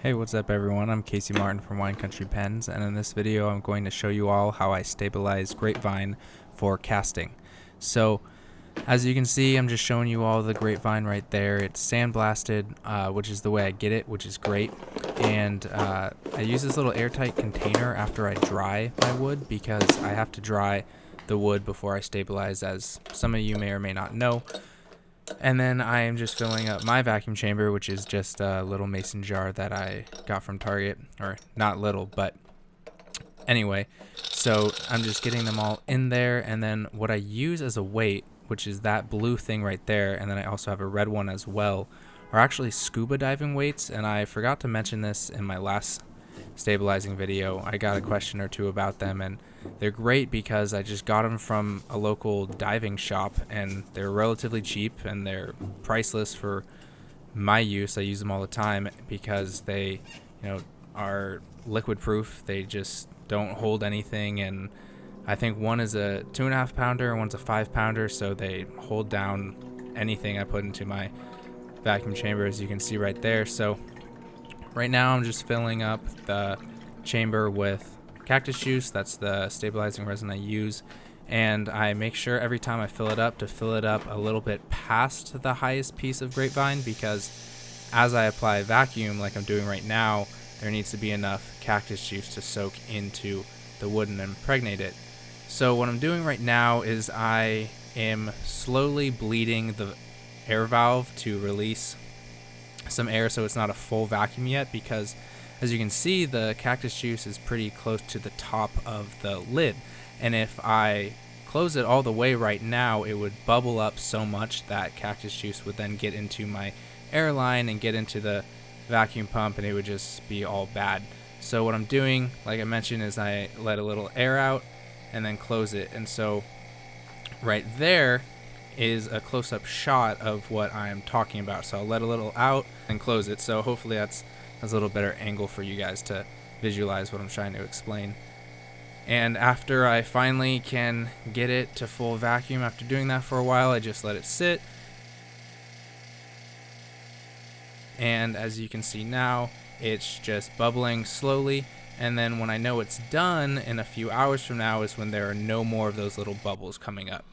Hey, what's up everyone? I'm Casey Martin from Wine Country Pens, and in this video I'm going to show you all how I stabilize Grapevine for casting. So as you can see, I'm just showing you all the Grapevine right there. It's sandblasted, which is the way I get it, which is great. And I use this little airtight container after I dry my wood because I have to dry the wood before I stabilize, as some of you may or may not know. And then I am just filling up my vacuum chamber, which is just a little mason jar that I got from Target, or not little, but anyway. So I'm just getting them all in there, and then what I use as a weight, which is that blue thing right there, and then I also have a red one as well, are actually scuba diving weights. And I forgot to mention this in my last stabilizing video. I got a question or two about them, and they're great because I just got them from a local diving shop, and they're relatively cheap and they're priceless for my use. I use them all the time because they, are liquid proof. They just don't hold anything, and I think one is a 2.5 pounder and one's a 5 pounder, so they hold down anything I put into my vacuum chamber, as you can see right there. So right now I'm just filling up the chamber with Cactus juice. That's the stabilizing resin I use, and I make sure every time I fill it up to fill it up a little bit past the highest piece of Grapevine, because as I apply vacuum like I'm doing right now, there needs to be enough Cactus juice to soak into the wood and impregnate it. So what I'm doing right now is I am slowly bleeding the air valve to release some air, so it's not a full vacuum yet, because as you can see, the Cactus juice is pretty close to the top of the lid, and if I close it all the way right now, it would bubble up so much that Cactus juice would then get into my air line and get into the vacuum pump, and it would just be all bad. So what I'm doing, like I mentioned, is I let a little air out and then close it. And so right there is a close-up shot of what I'm talking about. So I'll let a little out and close it. So hopefully that's a little better angle for you guys to visualize what I'm trying to explain. And after I finally can get it to full vacuum, after doing that for a while, I just let it sit. And as you can see now, it's just bubbling slowly. And then when I know it's done in a few hours from now is when there are no more of those little bubbles coming up.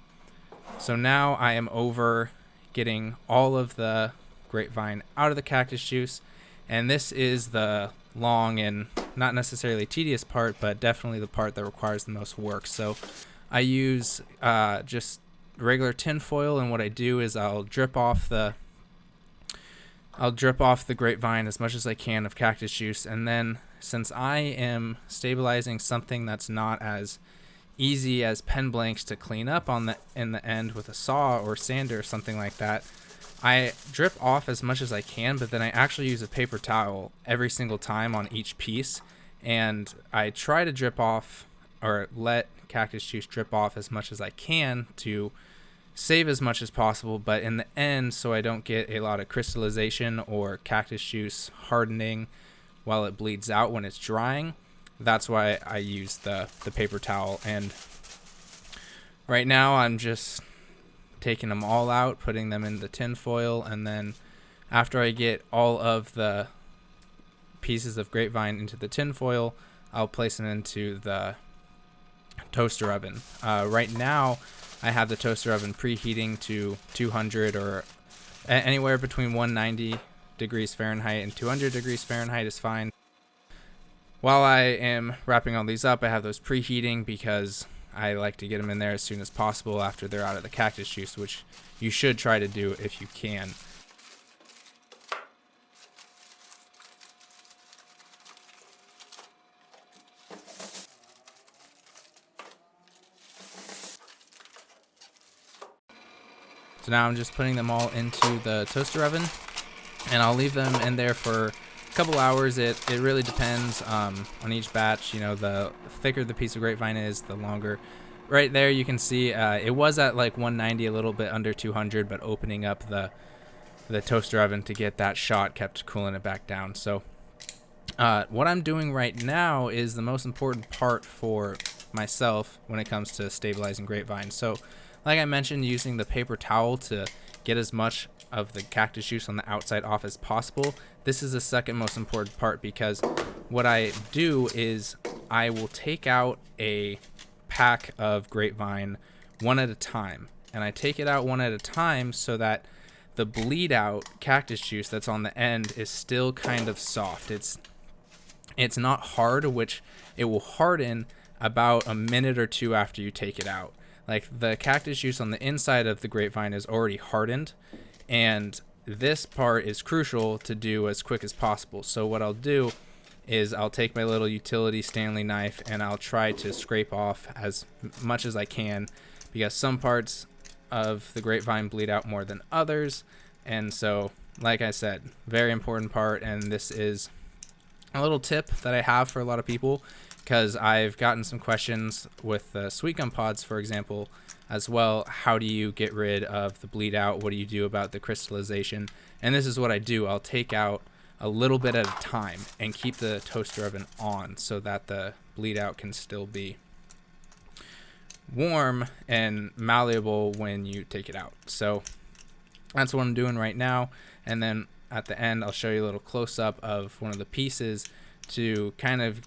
So now I am over getting all of the Grapevine out of the Cactus juice, and this is the long and not necessarily tedious part, but definitely the part that requires the most work. So I use just regular tin foil, and what I do is I'll drip off the Grapevine as much as I can of Cactus juice, and then since I am stabilizing something that's not as easy as pen blanks to clean up in the end with a saw or sander or something like that, I drip off as much as I can, but then I actually use a paper towel every single time on each piece, and I try to drip off or let Cactus juice drip off as much as I can to save as much as possible. But in the end, so I don't get a lot of crystallization or Cactus juice hardening while it bleeds out when it's drying, that's why I use the paper towel. And right now I'm just taking them all out, putting them in the tin foil, and then after I get all of the pieces of Grapevine into the tin foil, I'll place them into the toaster oven. Right now I have the toaster oven preheating to 200, or anywhere between 190 degrees Fahrenheit and 200 degrees Fahrenheit is fine. While I am wrapping all these up, I have those preheating because I like to get them in there as soon as possible after they're out of the Cactus juice, which you should try to do if you can. So now I'm just putting them all into the toaster oven, and I'll leave them in there for a couple hours. It really depends on each batch. The thicker the piece of Grapevine is, the longer. Right there you can see it was at like 190, a little bit under 200, but opening up the toaster oven to get that shot kept cooling it back down. So what I'm doing right now is the most important part for myself when it comes to stabilizing Grapevine. So like I mentioned, using the paper towel to get as much of the Cactus juice on the outside off as possible. this is the second most important part, because what I do is I will take out a pack of grapevine one at a time, and I take it out one at a time so that the bleed out cactus juice that's on the end is still kind of soft. It's not hard, which it will harden about a minute or two after you take it out. Like, the cactus juice on the inside of the grapevine is already hardened, and this part is crucial to do as quick as possible. So what I'll do is I'll take my little utility Stanley knife and I'll try to scrape off as much as I can, because some parts of the grapevine bleed out more than others. And so, like I said, very important part, and this is a little tip that I have for a lot of people, because I've gotten some questions with the sweet gum pods, for example, as well. How do you get rid of the bleed out? What do you do about the crystallization? And this is what I do. I'll take out a little bit at a time and keep the toaster oven on so that the bleed out can still be warm and malleable when you take it out. So that's what I'm doing right now. And then at the end, I'll show you a little close-up of one of the pieces to kind of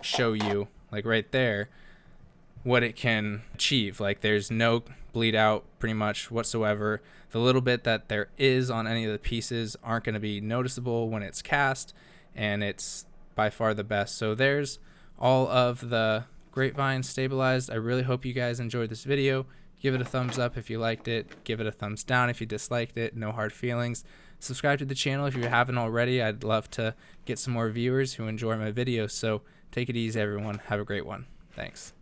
show you, like right there, what it can achieve. Like, there's no bleed out pretty much whatsoever. The little bit that there is on any of the pieces aren't going to be noticeable when it's cast, and it's by far the best. So there's all of the grapevine stabilized. I really hope you guys enjoyed this video. Give it a thumbs up if you liked it. Give it a thumbs down if you disliked it. No hard feelings. Subscribe to the channel if you haven't already. I'd love to get some more viewers who enjoy my videos. So take it easy, everyone. Have a great one. Thanks.